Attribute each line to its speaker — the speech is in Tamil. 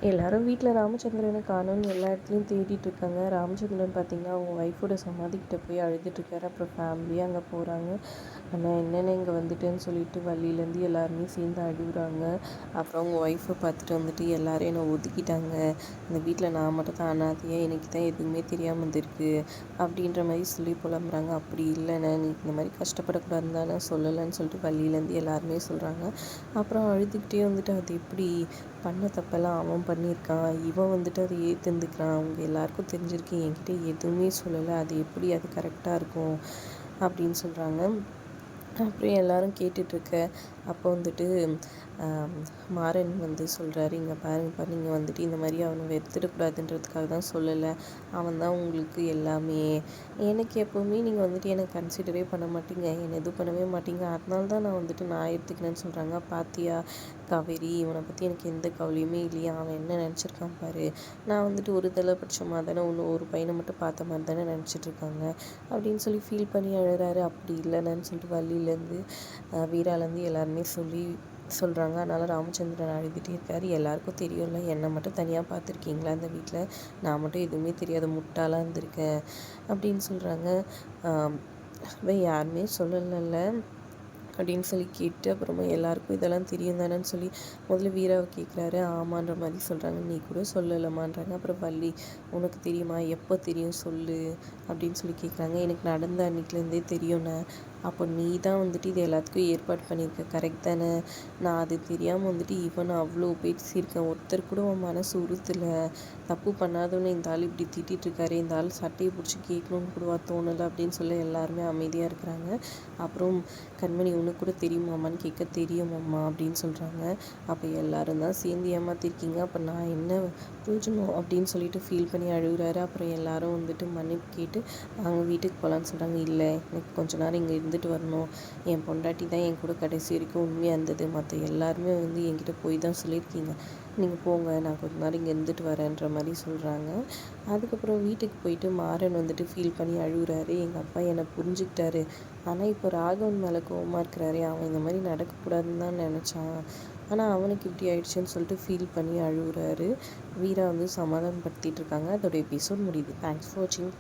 Speaker 1: எல்லாரும் வீட்டில் ராமச்சந்திரனை காணோன்னு எல்லா இடத்துலையும் தேடிட்டு இருக்காங்க. ராமச்சந்திரன் பார்த்திங்கன்னா அவங்க ஒய்ஃபோட சமாதிக்கிட்ட போய் அழுதுட்டுருக்காரு. அப்புறம் ஃபேமிலியாக அங்கே போகிறாங்க. ஆனால் என்னென்ன இங்கே வந்துட்டேன்னு சொல்லிட்டு வழியிலேருந்து எல்லாருமே சேர்ந்து அழுகுறாங்க. அப்புறம் அவங்க ஒய்ஃபை பார்த்துட்டு வந்துட்டு எல்லாரும் என்னை ஒதுக்கிட்டாங்க, இந்த வீட்டில் நான் மட்டும் தான் அனாதையாக, எனக்கு தான் எதுவுமே தெரியாமல் இருந்திருக்கு அப்படின்ற மாதிரி சொல்லி புலம்புறாங்க. அப்படி இல்லைண்ணே, நீ இந்த மாதிரி கஷ்டப்படக்கூடாதுன்னு தானே சொல்லலைன்னு சொல்லிட்டு வழியிலேருந்து எல்லாருமே சொல்கிறாங்க. அப்புறம் அழுதுகிட்டே வந்துட்டு அது எப்படி பண்ண தப்பெல்லாம் அவன் பண்ணியிருக்கான், இவன் வந்துட்டு அதை ஏற்றுந்துக்கிறான், அவங்க எல்லாருக்கும் தெரிஞ்சிருக்கு, என்கிட்ட எதுவுமே சொல்லலை, அது எப்படி அது கரெக்டாக இருக்கும் அப்படின்னு சொல்கிறாங்க. அப்புறம் எல்லாரும் கேட்டுட்ருக்க அப்போ வந்துட்டு மாறன் வந்து சொல்கிறாரு, இங்கே பாருங்கப்பா, நீங்கள் வந்துட்டு இந்த மாதிரி அவனை வெறுத்துடக்கூடாதுன்றதுக்காக தான் சொல்லலை, அவன் தான் உங்களுக்கு எல்லாமே. எனக்கு எப்போவுமே நீங்கள் வந்துட்டு என்னை கன்சிடரே பண்ண மாட்டீங்க, என்னை எதுவும் பண்ணவே மாட்டீங்க, அதனால தான் நான் வந்துட்டு நான் எடுத்துக்கிறேன்னு சொல்கிறாங்க. பாத்தியா காவேரி, இவனை பற்றி எனக்கு எந்த கவலையுமே இல்லையா, அவன் என்ன நினச்சிருக்கான் பாரு, நான் வந்துட்டு ஒரு தலைபட்சமாக தானே ஒன்று ஒரு பையனை மட்டும் பார்த்த மாதிரி தானே நினச்சிட்ருக்காங்க அப்படின்னு சொல்லி ஃபீல் பண்ணி அழுறாரு. அப்படி இல்லைன்னு சொல்லிட்டு வள்ளியிலேருந்து வீராலேருந்து எல்லாருமே சொல்கிறாங்க. அதனால் ராமச்சந்திரன் அழுதுகிட்டே இருக்கார். எல்லாருக்கும் தெரியும்ல, என்னை மட்டும் தனியாக பார்த்துருக்கீங்களா இந்த வீட்டில், நான் மட்டும் எதுவுமே தெரியாத முட்டாளாக இருந்திருக்கேன் அப்படின்னு சொல்கிறாங்க. யாருமே சொல்லலைல்ல அப்படின்னு சொல்லி கேட்டு அப்புறமா எல்லாருக்கும் இதெல்லாம் தெரியும் தானேன்னு சொல்லி முதல்ல வீராவை கேட்குறாரு. ஆமான்ற மாதிரி சொல்கிறாங்க. நீ கூட சொல்லலைமான்றாங்க. அப்புறம் வள்ளி, உனக்கு தெரியுமா, எப்போ தெரியும் சொல்லு அப்படின்னு சொல்லி கேட்குறாங்க. எனக்கு நடந்த அன்றைக்கிலேருந்தே தெரியும்ண்ணே. அப்போ நீ தான் வந்துட்டு இது எல்லாத்துக்கும் ஏற்பாடு பண்ணியிருக்க, கரெக்ட் தானே? நான் அது தெரியாமல் வந்துட்டு இவனை அவ்வளோ பேசியிருக்கேன், ஒருத்தர் கூட உன் மனசு உறுத்தலை, தப்பு பண்ணாதவனே இந்த ஆள் இப்படி திட்டிகிட்ருக்காரு, இந்த ஆள் சட்டையை பிடிச்சி கேட்கணுன்னு கூடவா தோணலை அப்படின்னு சொல்லி எல்லாருமே அமைதியாக இருக்கிறாங்க. அப்புறம் கண்மணி, உனக்கு கூட தெரியுமாம்மான்னு கேட்க, தெரியுமாம்மா அப்படின்னு சொல்கிறாங்க. அப்போ எல்லோரும் தான் சேர்ந்து ஏமாற்றிருக்கீங்க, அப்போ நான் என்ன புரிஞ்சுணும் அப்படின்னு சொல்லிட்டு ஃபீல் பண்ணி அழுகுறாரு. அப்புறம் எல்லாரும் வந்துட்டு மன்னிப்பு கேட்டு அவங்க வீட்டுக்கு போகலான்னு சொல்கிறாங்க. இல்லை, எனக்கு கொஞ்ச நேரம் இங்கே இருந்துட்டு வரணும், என் பொண்டாட்டி தான் என் கூட கடைசி வரைக்கும் உண்மையாக இருந்தது, மற்ற எல்லாருமே வந்து என்கிட்ட போய் தான் சொல்லியிருக்கீங்க, நீங்கள் போங்க, நான் கொஞ்ச நேரம் இங்கே இருந்துட்டு வரேன்ற மாதிரி சொல்கிறாங்க. அதுக்கப்புறம் வீட்டுக்கு போயிட்டு மாறன் வந்துட்டு ஃபீல் பண்ணி அழுகுறாரு. எங்கள் அப்பா என்னை புரிஞ்சுக்கிட்டாரு, ஆனால் இப்போ ராகவன் மேலே கோவமாக இருக்கிறாரு, அவன் இந்த மாதிரி நடக்கக்கூடாதுன்னு தான் நினச்சான், ஆனால் அவனுக்கு இப்படி ஆயிடுச்சுன்னு சொல்லிட்டு ஃபீல் பண்ணி அழுகுறாரு. வீரா வந்து சமாதானப்படுத்திட்டு இருக்காங்க. அதோட எபிசோட் முடியுது. தேங்க்ஸ் ஃபார் வாட்சிங்.